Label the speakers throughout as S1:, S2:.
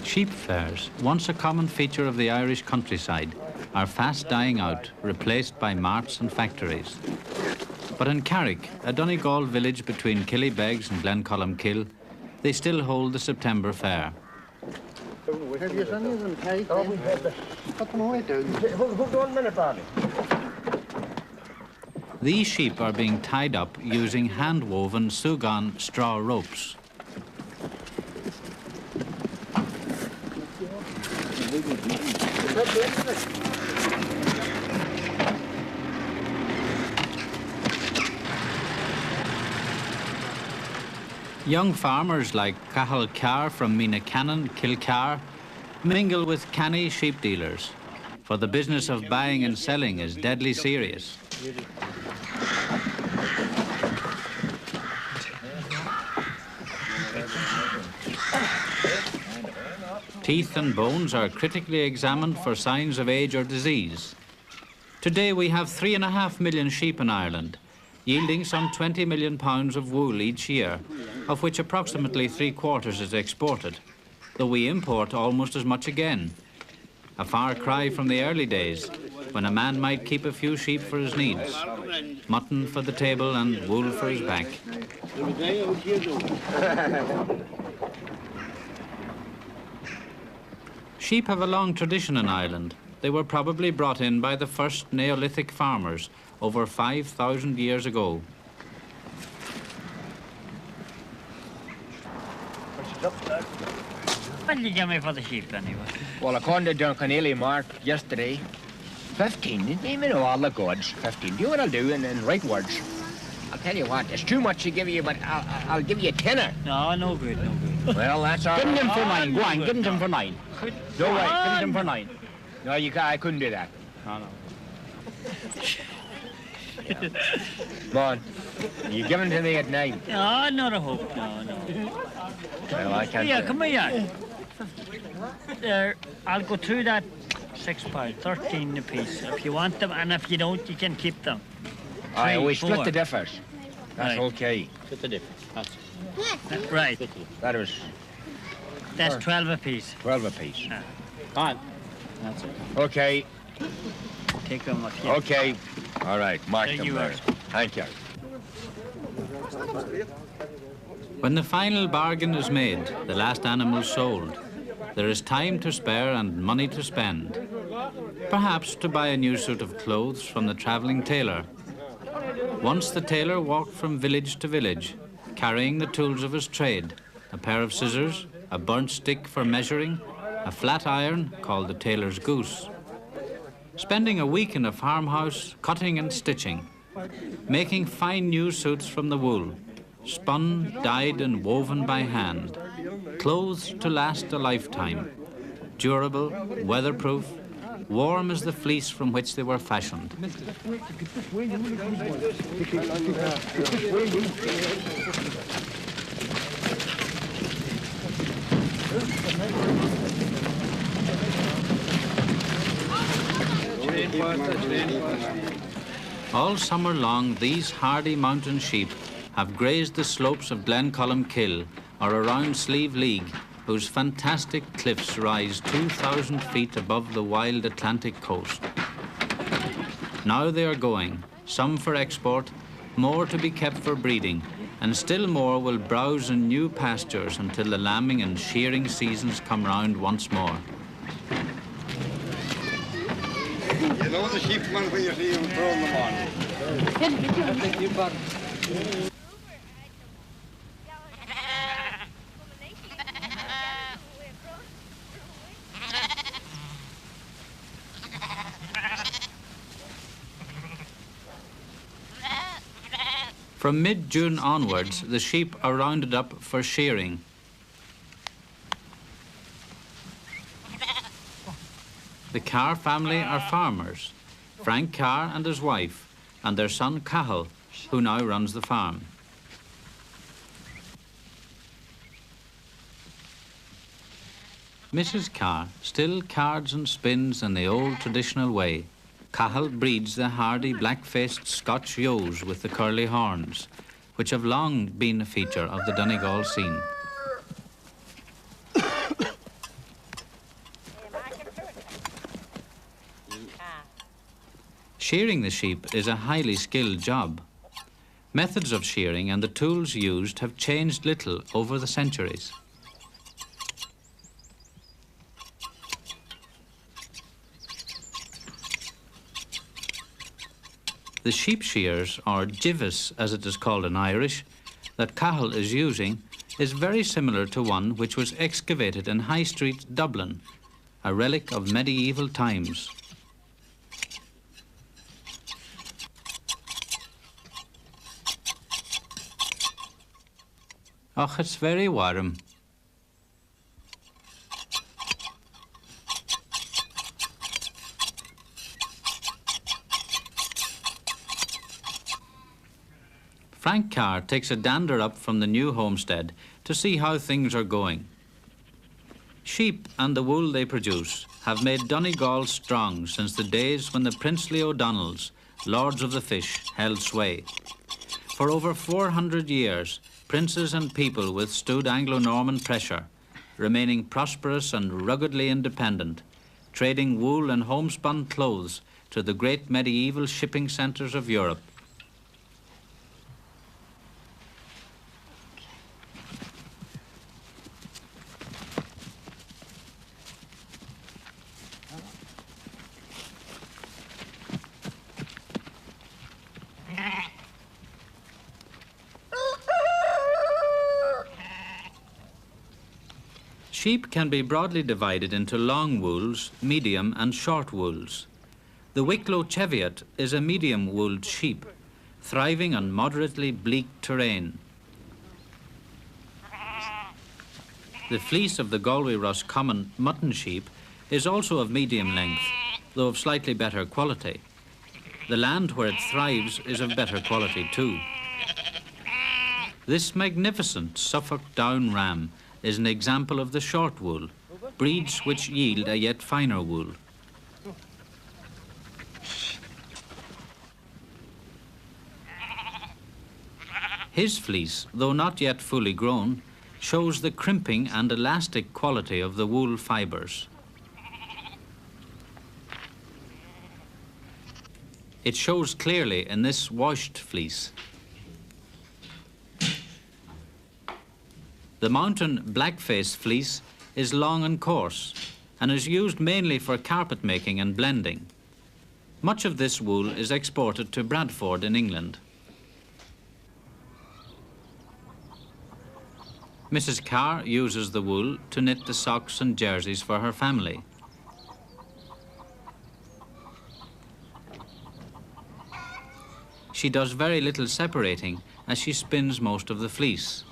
S1: Sheep fairs, once a common feature of the Irish countryside, are fast dying out, replaced by marts and factories. But in Carrick, a Donegal village between Killybegs and Glencolumkill, they still hold the September fair. These sheep are being tied up using hand-woven Sugan straw ropes. Young farmers like Cathal Carr from Minacannon, Kilcar, mingle with canny sheep dealers, for the business of buying and selling is deadly serious. Teeth and bones are critically examined for signs of age or disease. Today we have 3.5 million sheep in Ireland, yielding some 20 million pounds of wool each year, of which approximately 3/4 is exported, though we import almost as much again. A far cry from the early days, when a man might keep a few sheep for his needs, mutton for the table and wool for his back. Sheep have a long tradition in Ireland. They were probably brought in by the first Neolithic farmers over 5,000 years ago.
S2: What did you give me for the sheep anyway?
S3: Well, according to Duncan Ely Mark yesterday, 15. Didn't even know all the goods. 15. Do what I'll do in right words. I'll tell you what, it's too much to give you, but I'll give you a tenner.
S2: No, no good, no good.
S3: Well, that's all.
S4: Give him for
S2: Oh,
S4: 9. Go on,
S2: good.
S4: give him for 9. No way, give him for 9.
S3: No, I couldn't do that.
S4: No, no.
S3: Come on. You give it to me at 9.
S2: No, not a hope, no, no.
S3: Well, I can't.
S2: Yeah, come here. There, I'll go through that £6, 13 apiece. If you want them, and if you don't, you can keep them.
S3: I
S2: Three,
S3: we split
S2: four.
S3: the difference. That's
S2: Right.
S3: okay.
S4: Split the difference.
S2: Right,
S3: That was
S2: that's 12 apiece.
S3: 12 apiece.
S4: Come on. That's it.
S3: Okay,
S2: Take them if you...
S3: okay. All right, mark
S2: There
S3: them
S2: you
S3: there.
S2: are.
S3: Thank you.
S1: When the final bargain is made, the last animal sold, there is time to spare and money to spend. Perhaps to buy a new suit of clothes from the travelling tailor. Once the tailor walked from village to village, carrying the tools of his trade, a pair of scissors, a burnt stick for measuring, a flat iron called the tailor's goose. Spending a week in a farmhouse, cutting and stitching, making fine new suits from the wool, spun, dyed and woven by hand, clothes to last a lifetime, durable, weatherproof, warm as the fleece from which they were fashioned. All summer long, these hardy mountain sheep have grazed the slopes of Glencolumkill or around Slieve League, whose fantastic cliffs rise 2,000 feet above the wild Atlantic coast. Now they are going, some for export, more to be kept for breeding, and still more will browse in new pastures until the lambing and shearing seasons come round once more.
S5: You know the sheepman when you see him throwing them on.
S1: From mid-June onwards, the sheep are rounded up for shearing. The Carr family are farmers, Frank Carr and his wife, and their son Cathal, who now runs the farm. Mrs. Carr still cards and spins in the old traditional way. Cathal breeds the hardy black-faced Scotch ewes with the curly horns, which have long been a feature of the Donegal scene. Shearing the sheep is a highly skilled job. Methods of shearing and the tools used have changed little over the centuries. The sheep shears, or givas as it is called in Irish, that Cahill is using is very similar to one which was excavated in High Street, Dublin, a relic of medieval times. Och, it's very warm. Frank Carr takes a dander up from the new homestead to see how things are going. Sheep and the wool they produce have made Donegal strong since the days when the princely O'Donnells, lords of the fish, held sway. For over 400 years, princes and people withstood Anglo-Norman pressure, remaining prosperous and ruggedly independent, trading wool and homespun clothes to the great medieval shipping centres of Europe. Sheep can be broadly divided into long wools, medium and short wools. The Wicklow Cheviot is a medium-wooled sheep, thriving on moderately bleak terrain. The fleece of the Galway Ross common mutton sheep is also of medium length, though of slightly better quality. The land where it thrives is of better quality too. This magnificent Suffolk Down ram is an example of the short wool, breeds which yield a yet finer wool. His fleece, though not yet fully grown, shows the crimping and elastic quality of the wool fibres. It shows clearly in this washed fleece. The mountain blackface fleece is long and coarse and is used mainly for carpet making and blending. Much of this wool is exported to Bradford in England. Mrs. Carr uses the wool to knit the socks and jerseys for her family. She does very little separating as she spins most of the fleece.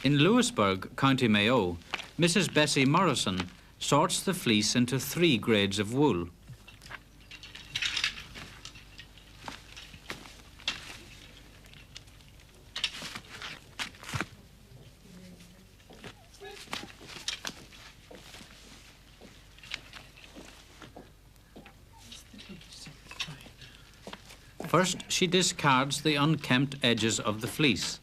S1: In Lewisburg, County Mayo, Mrs. Bessie Morrison sorts the fleece into 3 grades of wool. First, she discards the unkempt edges of the fleece.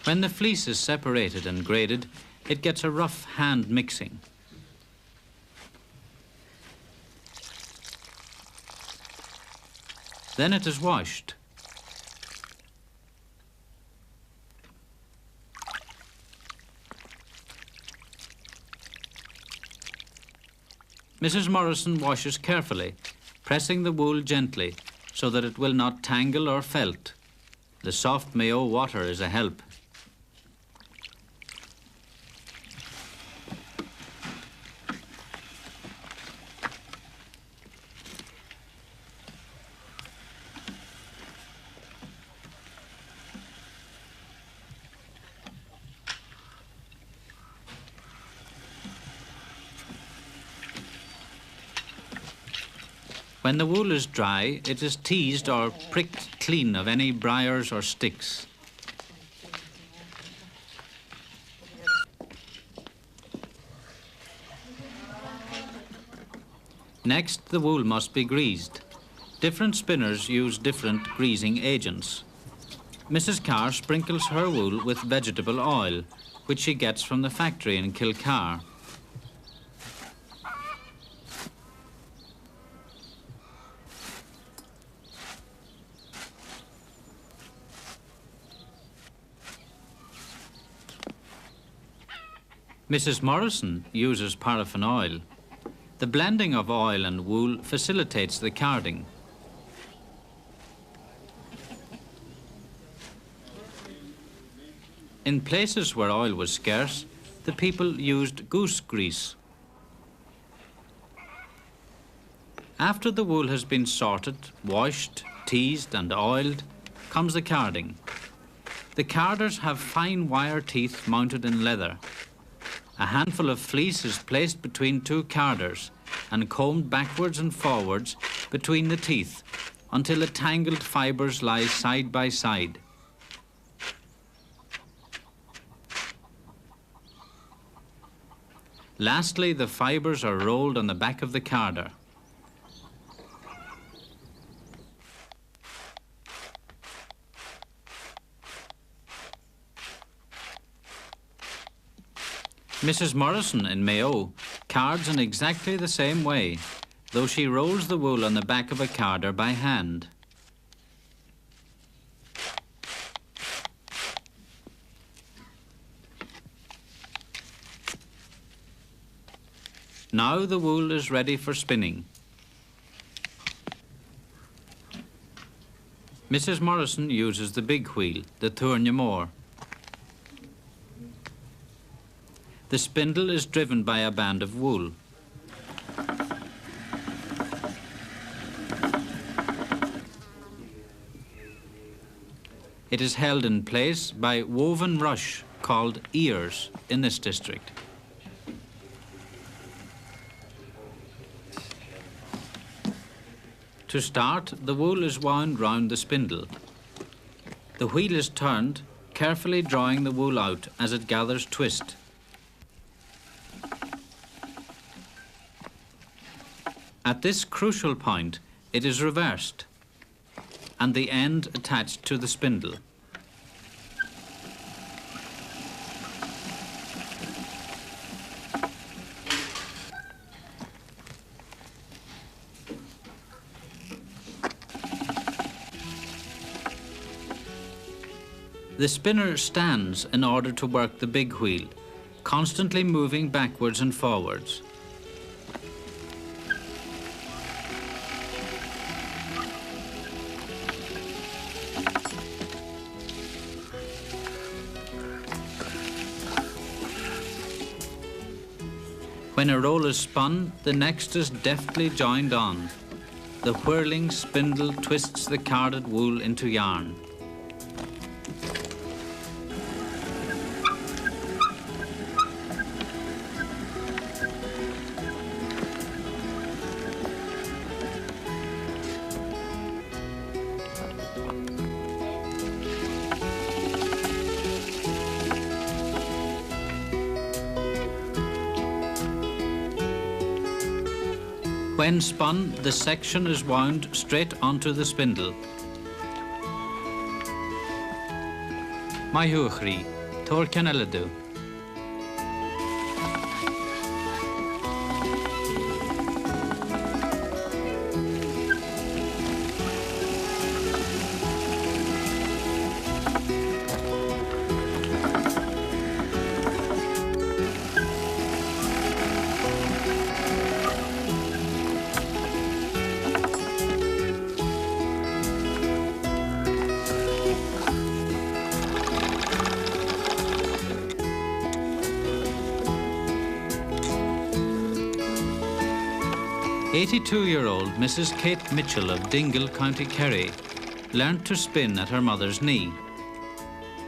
S1: When the fleece is separated and graded, it gets a rough hand mixing. Then it is washed. Mrs. Morrison washes carefully, pressing the wool gently so that it will not tangle or felt. The soft Mayo water is a help. When the wool is dry, it is teased or pricked clean of any briars or sticks. Next, the wool must be greased. Different spinners use different greasing agents. Mrs. Carr sprinkles her wool with vegetable oil, which she gets from the factory in Kilcar. Mrs. Morrison uses paraffin oil. The blending of oil and wool facilitates the carding. In places where oil was scarce, the people used goose grease. After the wool has been sorted, washed, teased and oiled, comes the carding. The carders have fine wire teeth mounted in leather. A handful of fleece is placed between two carders and combed backwards and forwards between the teeth until the tangled fibres lie side by side. Lastly, the fibres are rolled on the back of the carder. Mrs. Morrison in Mayo cards in exactly the same way, though she rolls the wool on the back of a carder by hand. Now the wool is ready for spinning. Mrs. Morrison uses the big wheel, the Tourne More. The spindle is driven by a band of wool. It is held in place by woven rush called ears in this district. To start, the wool is wound round the spindle. The wheel is turned, carefully drawing the wool out as it gathers twist. At this crucial point, it is reversed and the end attached to the spindle. The spinner stands in order to work the big wheel, constantly moving backwards and forwards. When a roll is spun, the next is deftly joined on. The whirling spindle twists the carded wool into yarn. When spun, the section is wound straight onto the spindle. Maihuachri, Tor Caneladu. "82-year-old Mrs. Kate Mitchell of Dingle, County Kerry, learnt to spin at her mother's knee.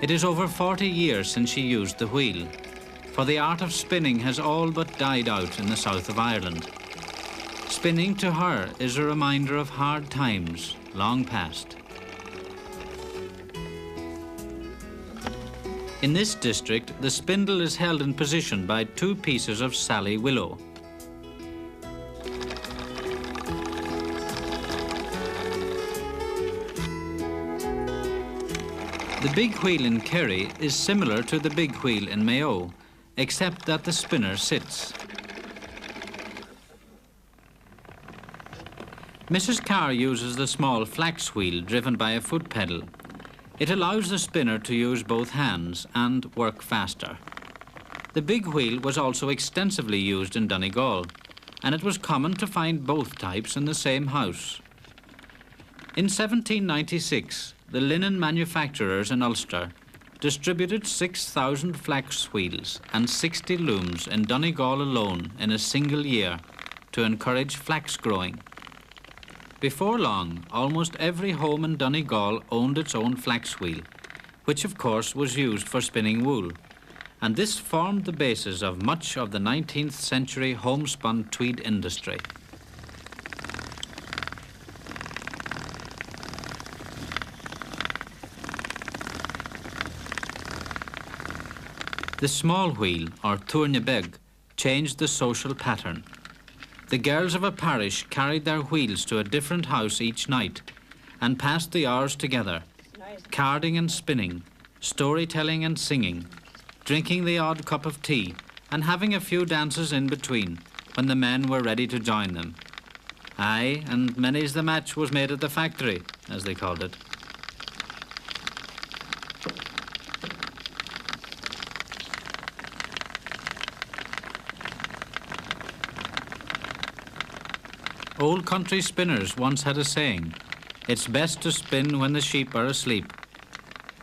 S1: It is over 40 years since she used the wheel, for the art of spinning has all but died out in the south of Ireland. Spinning to her is a reminder of hard times long past." In this district, the spindle is held in position by two pieces of Sally willow. The big wheel in Kerry is similar to the big wheel in Mayo, except that the spinner sits. Mrs. Carr uses the small flax wheel driven by a foot pedal. It allows the spinner to use both hands and work faster. The big wheel was also extensively used in Donegal, and it was common to find both types in the same house. In 1796, the linen manufacturers in Ulster distributed 6,000 flax wheels and 60 looms in Donegal alone in a single year to encourage flax growing. Before long, almost every home in Donegal owned its own flax wheel, which of course was used for spinning wool, and this formed the basis of much of the 19th century homespun tweed industry. The small wheel, or Tuirnebeg, changed the social pattern. The girls of a parish carried their wheels to a different house each night and passed the hours together, carding and spinning, storytelling and singing, drinking the odd cup of tea and having a few dances in between when the men were ready to join them. Aye, and many's the match was made at the factory, as they called it. Old country spinners once had a saying, "It's best to spin when the sheep are asleep."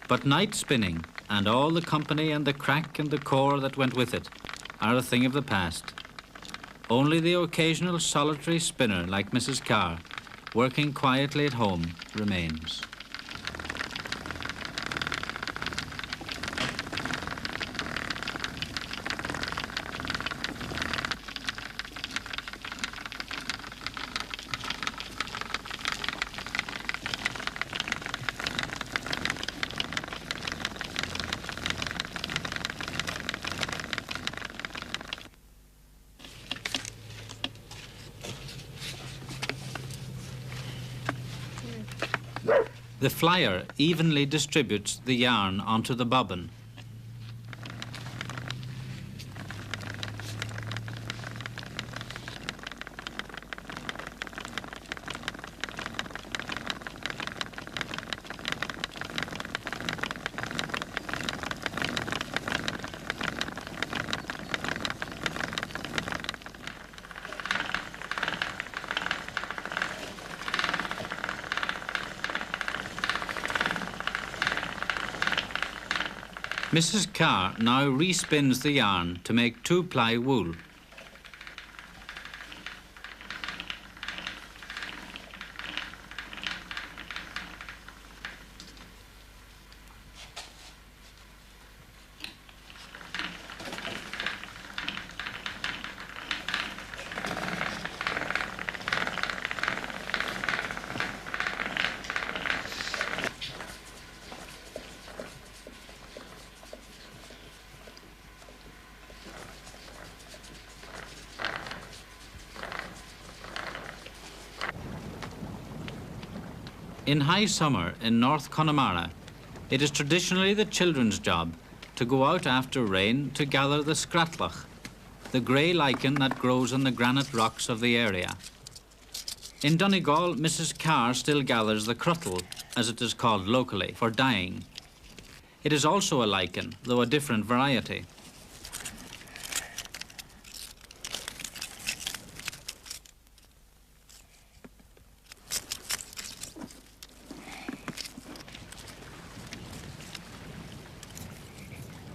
S1: But night spinning, and all the company and the crack and the core that went with it, are a thing of the past. Only the occasional solitary spinner like Mrs. Carr, working quietly at home, remains. The flyer evenly distributes the yarn onto the bobbin. Mrs. Carr now respins the yarn to make two-ply wool. In high summer in North Connemara, it is traditionally the children's job to go out after rain to gather the scratlach, the grey lichen that grows on the granite rocks of the area. In Donegal, Mrs. Carr still gathers the cruttle, as it is called locally, for dyeing. It is also a lichen, though a different variety.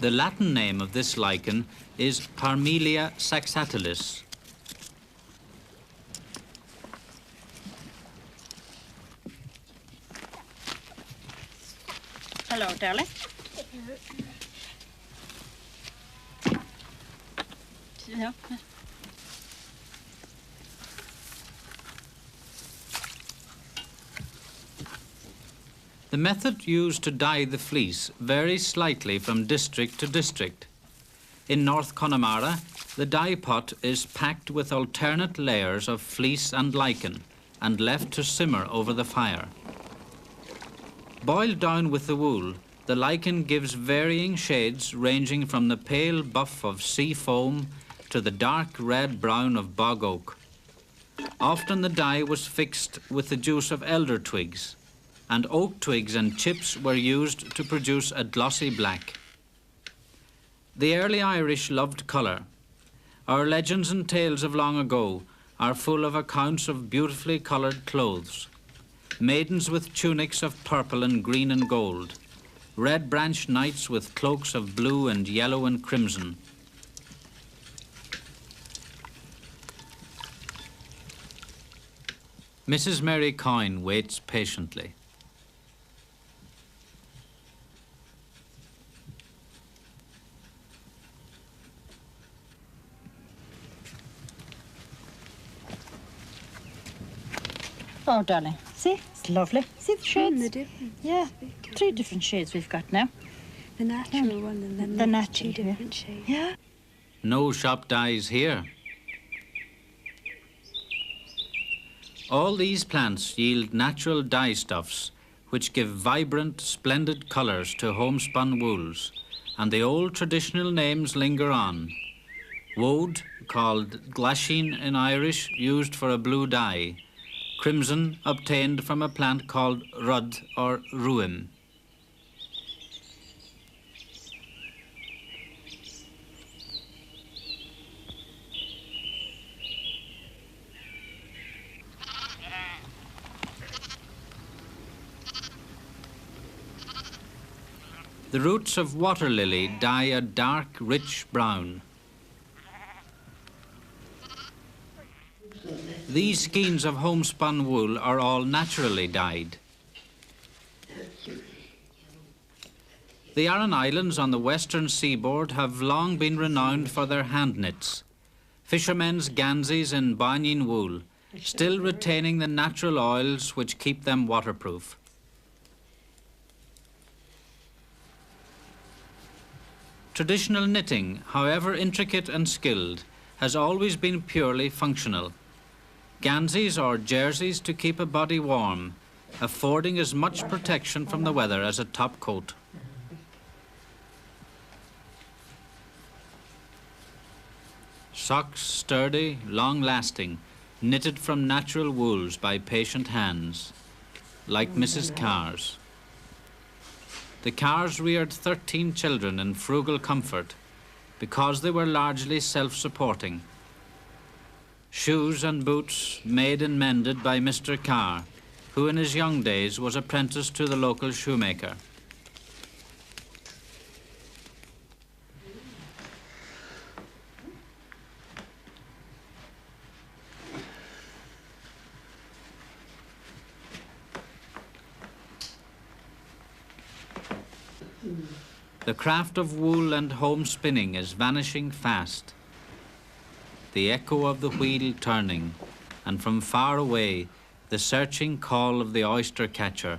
S1: The Latin name of this lichen is Parmelia saxatilis.
S6: Hello, darling. Yeah.
S1: The method used to dye the fleece varies slightly from district to district. In North Connemara, the dye pot is packed with alternate layers of fleece and lichen and left to simmer over the fire. Boiled down with the wool, the lichen gives varying shades ranging from the pale buff of sea foam to the dark red-brown of bog oak. Often the dye was fixed with the juice of elder twigs, and oak twigs and chips were used to produce a glossy black. The early Irish loved colour. Our legends and tales of long ago are full of accounts of beautifully coloured clothes. Maidens with tunics of purple and green and gold, red-branched knights with cloaks of blue and yellow and crimson. Mrs. Mary Coyne waits patiently.
S6: Oh, darling, see, it's lovely. See the shades?
S7: The difference.
S6: Yeah, 3 different shades we've got now.
S7: The natural one and then
S6: The
S7: the
S6: natural,
S7: 2 different shades.
S6: Yeah.
S1: No shop dyes here. All these plants yield natural dye stuffs which give vibrant, splendid colours to homespun wools, and the old traditional names linger on. Woad, called glasheen in Irish, used for a blue dye. Crimson, obtained from a plant called rud or ruim. The roots of water lily dye a dark, rich brown. These skeins of homespun wool are all naturally dyed. The Aran Islands on the western seaboard have long been renowned for their hand knits, fishermen's gansies in banyan wool, still retaining the natural oils which keep them waterproof. Traditional knitting, however intricate and skilled, has always been purely functional. Gansies or jerseys to keep a body warm, affording as much protection from the weather as a top coat. Socks sturdy, long-lasting, knitted from natural wools by patient hands, like Mrs. Carr's. The Carrs reared 13 children in frugal comfort because they were largely self-supporting. Shoes and boots made and mended by Mr. Carr, who in his young days was apprenticed to the local shoemaker. The craft of wool and home spinning is vanishing fast. The echo of the wheel turning, and from far away, the searching call of the oyster catcher,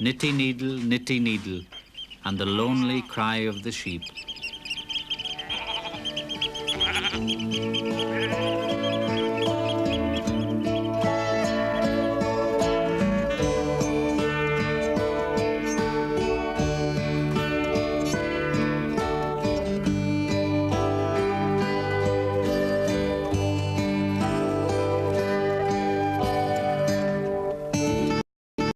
S1: nitty needle, and the lonely cry of the sheep.